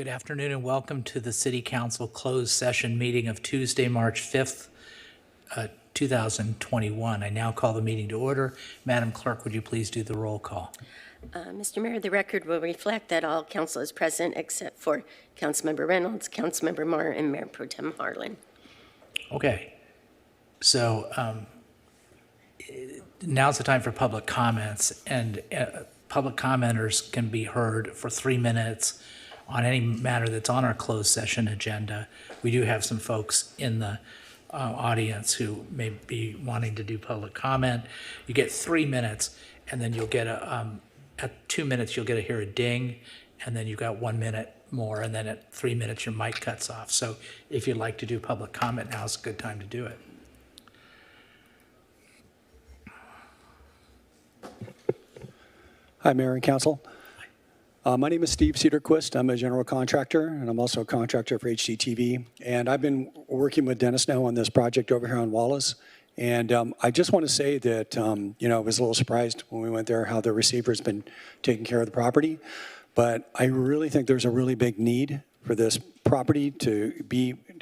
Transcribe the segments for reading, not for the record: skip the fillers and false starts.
Good afternoon and welcome to the City Council closed session meeting of Tuesday, March 5th, 2021. I now call the meeting to order. Madam Clerk, would you please do the roll call? Mr. Mayor, the record will reflect that all council is present except for Councilmember Reynolds, Councilmember Marr, and Mayor Pro Tem Harlan. Okay. So now's the time for public comments, and public commenters can be heard for 3 minutes on any matter that's on our closed session agenda. We do have some folks in the audience who may be wanting to do public comment. You get 3 minutes, and then you'll get at 2 minutes, you'll hear a ding, and then you've got 1 minute more, and then at 3 minutes, your mic cuts off. So if you'd like to do public comment, now's a good time to do it. Hi, Mayor and Council. My name is Steve Cedarquist. I'm a general contractor, and I'm also a contractor for HCTV. And I've been working with Dennis now on this project over here on Wallace. And I just want to say that, I was a little surprised when we went there how the receiver's been taking care of the property. But I really think there's a really big need for this property to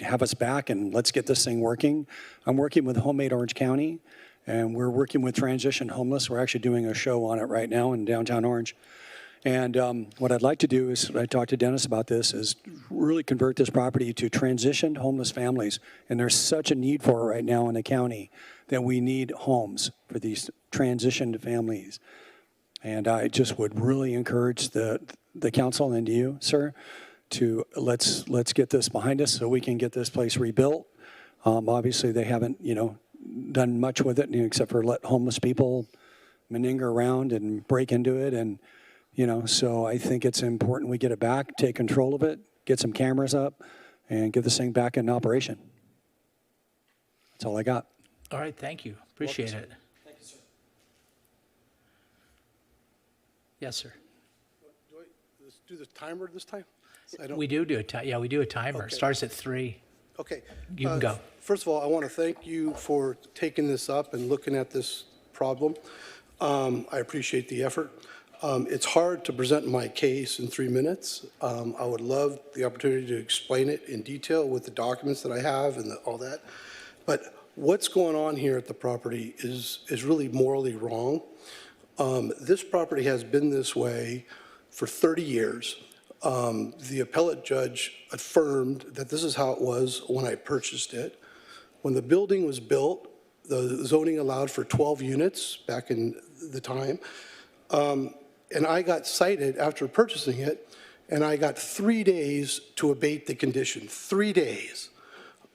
have us back, and let's get this thing working. I'm working with Homemade Orange County, and we're working with Transition Homeless. We're actually doing a show on it right now in downtown Orange. And what I'd like to do is, I talked to Dennis about this, is really convert this property to transitioned homeless families. And there's such a need for it right now in the county that we need homes for these transitioned families. And I just would really encourage the council and you, sir, to let's get this behind us so we can get this place rebuilt. Obviously, they haven't, done much with it except for let homeless people maneuver around and break into it. And so I think it's important we get it back, take control of it, get some cameras up, and get this thing back in operation. That's all I got. All right, thank you. Appreciate it. Thank you, sir. Yes, sir. Let's do the timer this time? We do a we do a timer. Okay. It starts at 3. Okay. You can go. First of all, I want to thank you for taking this up and looking at this problem. I appreciate the effort. It's hard to present my case in 3 minutes. I would love the opportunity to explain it in detail with the documents that I have and all that. But what's going on here at the property is really morally wrong. This property has been this way for 30 years. The appellate judge affirmed that this is how it was when I purchased it. When the building was built, the zoning allowed for 12 units back in the time. And I got cited after purchasing it, and I got 3 days to abate the condition, 3 days.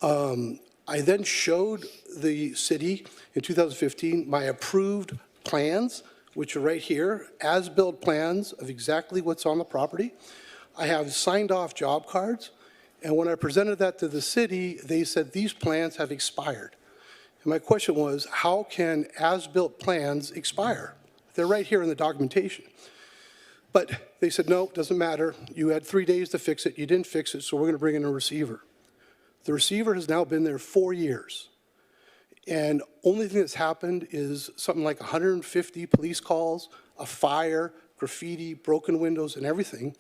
I then showed the city in 2015 my approved plans, which are right here, as-built plans of exactly what's on the property. I have signed off job cards, and when I presented that to the city, they said these plans have expired. And my question was, how can as-built plans expire? They're right here in the documentation. But they said, no, it doesn't matter. You had 3 days to fix it. You didn't fix it, so we're going to bring in a receiver. The receiver has now been there 4 years. And only thing that's happened is something like 150 police calls, a fire, graffiti, broken windows, and everything.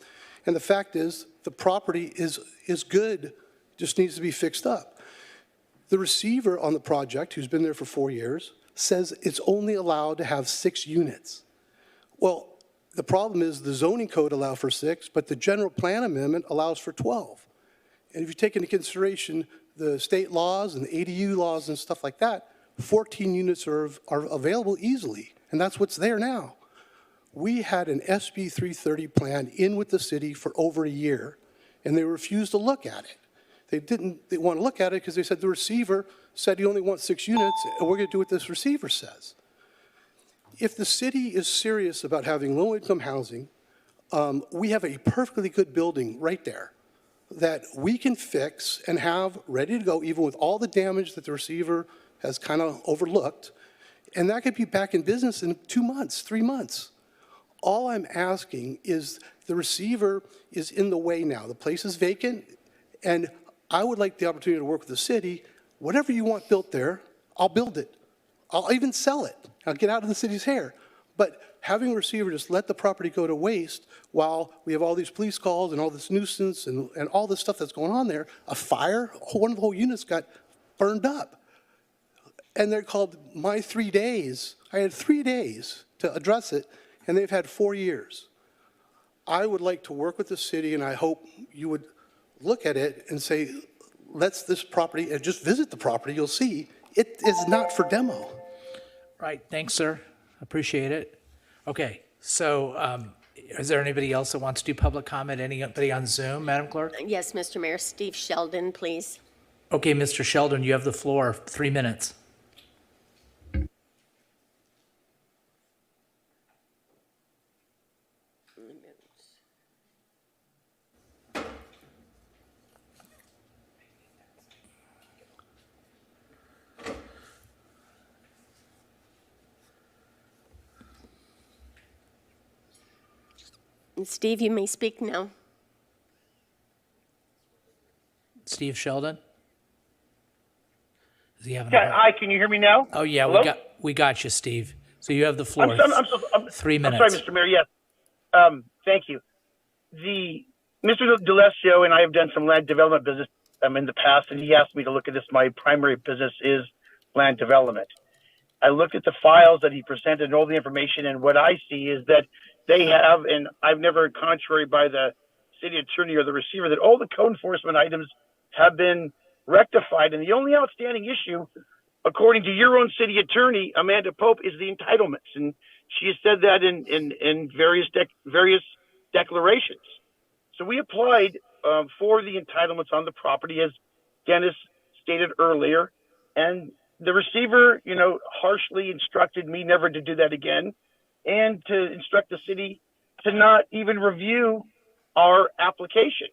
And the fact is, the property is good, just needs to be fixed up. The receiver on the project, who's been there for 4 years, says it's only allowed to have 6 units. Well, the problem is the zoning code allows for 6, but the general plan amendment allows for 12. And if you take into consideration the state laws and the ADU laws and stuff like that, 14 units are available easily, and that's what's there now. We had an SB 330 plan in with the city for over a year, and they refused to look at it. They didn't want to look at it because they said the receiver said he only wants 6 units, and we're going to do what this receiver says. If the city is serious about having low-income housing, we have a perfectly good building right there that we can fix and have ready to go, even with all the damage that the receiver has kind of overlooked, and that could be back in business in 2 months, 3 months. All I'm asking is the receiver is in the way now. The place is vacant, and I would like the opportunity to work with the city. Whatever you want built there, I'll build it. I'll even sell it. I'll get out of the city's hair. But having a receiver just let the property go to waste while we have all these police calls and all this nuisance and all this stuff that's going on there, a fire, one of the whole units got burned up. And they're called my 3 days. I had 3 days to address it, and they've had 4 years. I would like to work with the city, and I hope you would look at it and say, let's this property, and just visit the property, you'll see, it is not for demo. Right, thanks, sir. Appreciate it. Okay, so is there anybody else that wants to do public comment? Anybody on Zoom, Madam Clerk? Yes, Mr. Mayor, Steve Sheldon, please. Okay, Mr. Sheldon, you have the floor, 3 minutes. Steve, you may speak now. Steve Sheldon? Is he having Yeah, hi, can you hear me now? Oh, yeah, Hello? we got you, Steve. So you have the floor. I'm 3 minutes. I'm sorry, Mr. Mayor, yes. Thank you. Mr. DeLesio and I have done some land development business in the past, and he asked me to look at this. My primary business is land development. I looked at the files that he presented and all the information, and what I see is that they have, and I've never, contrary by the city attorney or the receiver, that all the code enforcement items have been rectified. And the only outstanding issue, according to your own city attorney, Amanda Pope, is the entitlements. And she has said that in various declarations. So we applied for the entitlements on the property, as Dennis stated earlier. And the receiver, harshly instructed me never to do that again, and to instruct the city to not even review our application.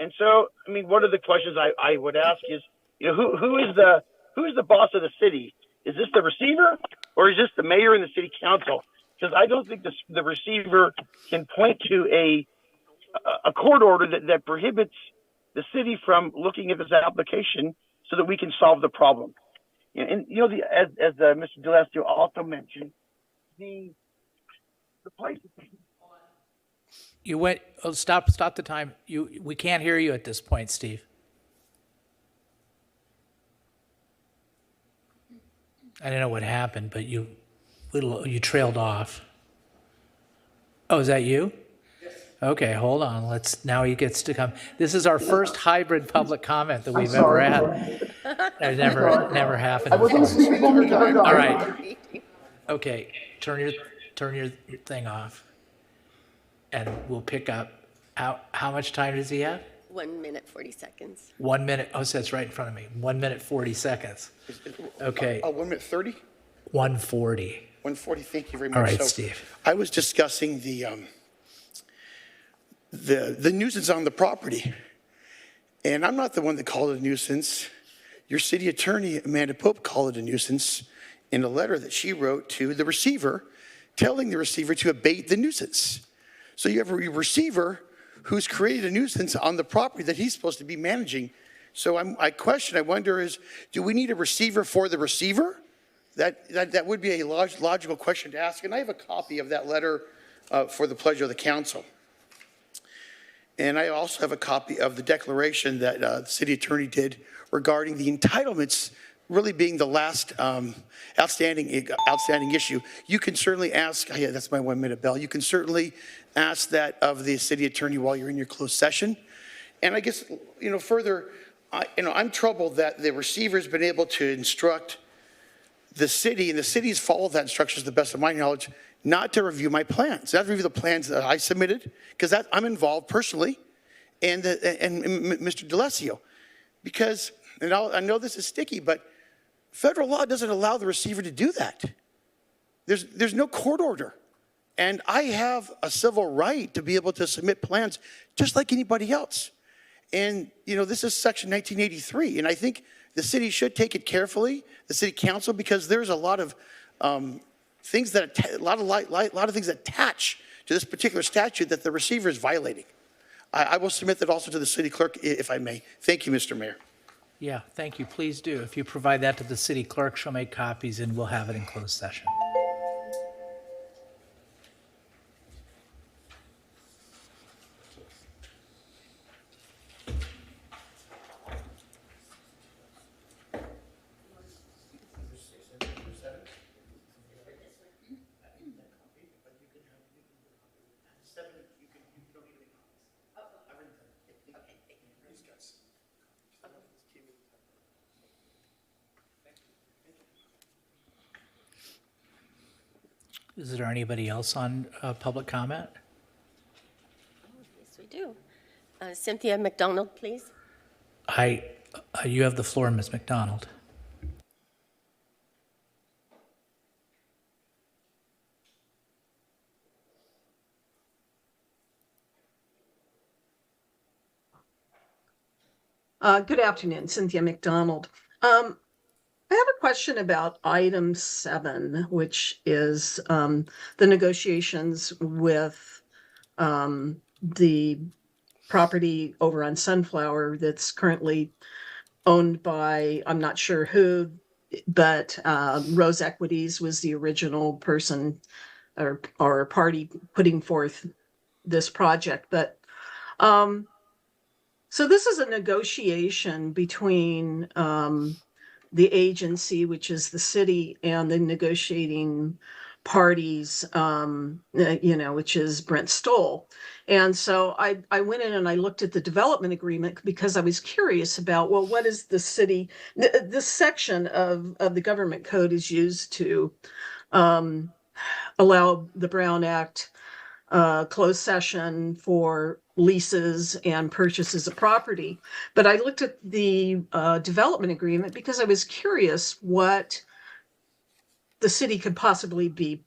And so, one of the questions I would ask is, who is the boss of the city? Is this the receiver, or is this the mayor and the city council? Because I don't think the receiver can point to a court order that prohibits the city from looking at this application so that we can solve the problem. And as Mr. DeLesio also mentioned, the place. You went, stop the time. We can't hear you at this point, Steve. I don't know what happened, but you trailed off. Oh, is that you? Yes. Okay, hold on. Now he gets to come. This is our first hybrid public comment that we've ever had. It never happened. All right. Okay, turn your thing off, and we'll pick up. How much time does he have? 1 minute, 40 seconds. 1 minute. Oh, so that's right in front of me. 1 minute, 40 seconds. Okay. 1 minute 30? 140. 140, thank you very much. All right, So, Steve. I was discussing the nuisance on the property. And I'm not the one that called it a nuisance. Your city attorney, Amanda Pope, called it a nuisance in a letter that she wrote to the receiver, telling the receiver to abate the nuisance. So you have a receiver who's created a nuisance on the property that he's supposed to be managing. So I wonder is, do we need a receiver for the receiver? That would be a logical question to ask. And I have a copy of that letter for the pleasure of the council. And I also have a copy of the declaration that the city attorney did regarding the entitlements really being the last outstanding issue. You can certainly ask, yeah, that's my 1 minute bell. You can certainly ask that of the city attorney while you're in your closed session. And I guess, further, I'm troubled that the receiver's been able to instruct the city, and the city's followed that instruction to the best of my knowledge, not to review my plans, not to review the plans that I submitted, because I'm involved personally, and Mr. DeLesio, because, and I know this is sticky, but federal law doesn't allow the receiver to do that. There's no court order. And I have a civil right to be able to submit plans just like anybody else. And, this is Section 1983. And I think the city should take it carefully, the city council, because there's a lot of things that attach to this particular statute that the receiver is violating. I will submit that also to the city clerk, if I may. Thank you, Mr. Mayor. Yeah, thank you. Please do. If you provide that to the city clerk, she'll make copies and we'll have it in closed session. Is there anybody else on public comment? Yes, we do. Cynthia McDonald, please. You have the floor, Ms. McDonald. Good afternoon, Cynthia McDonald. I have a question about item 7, which is the negotiations with the property over on Sunflower that's currently owned by, I'm not sure who, but Rose Equities was the original person or party putting forth this project. But so this is a negotiation between the agency, which is the city, and the negotiating parties, which is Brent Stoll. And so I went in and I looked at the development agreement because I was curious about, well, what is the city, this section of the government code is used to allow the Brown Act closed session for leases and purchases of property. But I looked at the development agreement because I was curious what the city could possibly be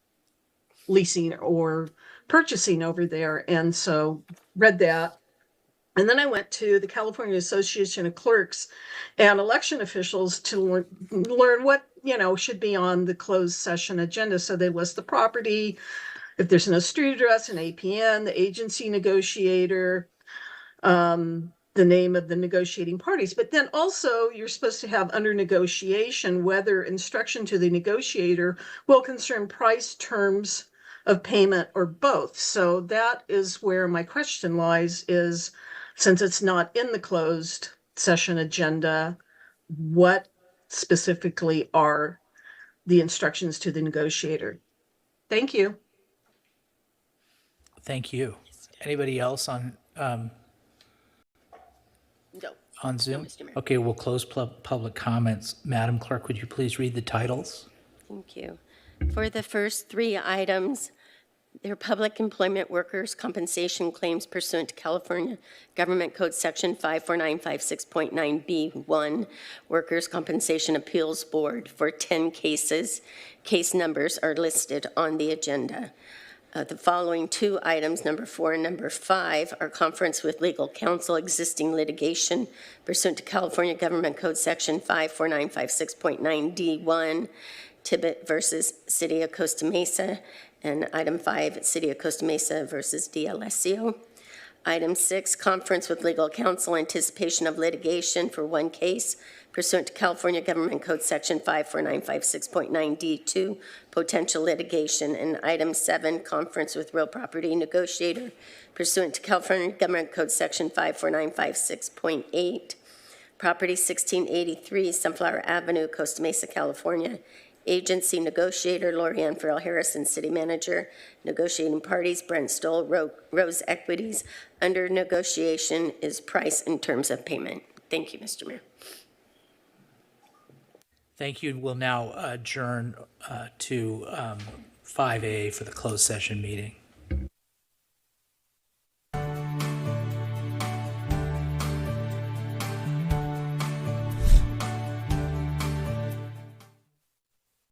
leasing or purchasing over there. And so read that. And then I went to the California Association of Clerks and election officials to learn what, should be on the closed session agenda. So they list the property, if there's no street address, an APN, the agency negotiator, the name of the negotiating parties. But then also you're supposed to have under negotiation whether instruction to the negotiator will concern price, terms of payment, or both. So that is where my question lies, is since it's not in the closed session agenda, what specifically are the instructions to the negotiator? Thank you. Thank you. Anybody else on No. Zoom? Mr. Mayor. Okay, we'll close public comments. Madam Clerk, would you please read the titles? Thank you. For the first 3 items, they're public employment workers' compensation claims pursuant to California Government Code Section 54956.9B1, Workers' Compensation Appeals Board for 10 cases. Case numbers are listed on the agenda. The following 2 items, number 4 and number 5, are conference with legal counsel, existing litigation pursuant to California Government Code Section 54956.9D1, Tibbet versus City of Costa Mesa, and item 5, City of Costa Mesa versus D'Alessio. Item 6, conference with legal counsel, anticipation of litigation for 1 case pursuant to California Government Code Section 54956.9D2, potential litigation. And item 7, conference with real property negotiator pursuant to California Government Code Section 54956.8, property 1683 Sunflower Avenue, Costa Mesa, California. Agency negotiator, Lorianne Farrell Harrison, city manager. Negotiating parties, Brent Stoll, Rose Equities. Under negotiation is price and terms of payment. Thank you, Mr. Mayor. Thank you. We'll now adjourn to 5A for the closed session meeting.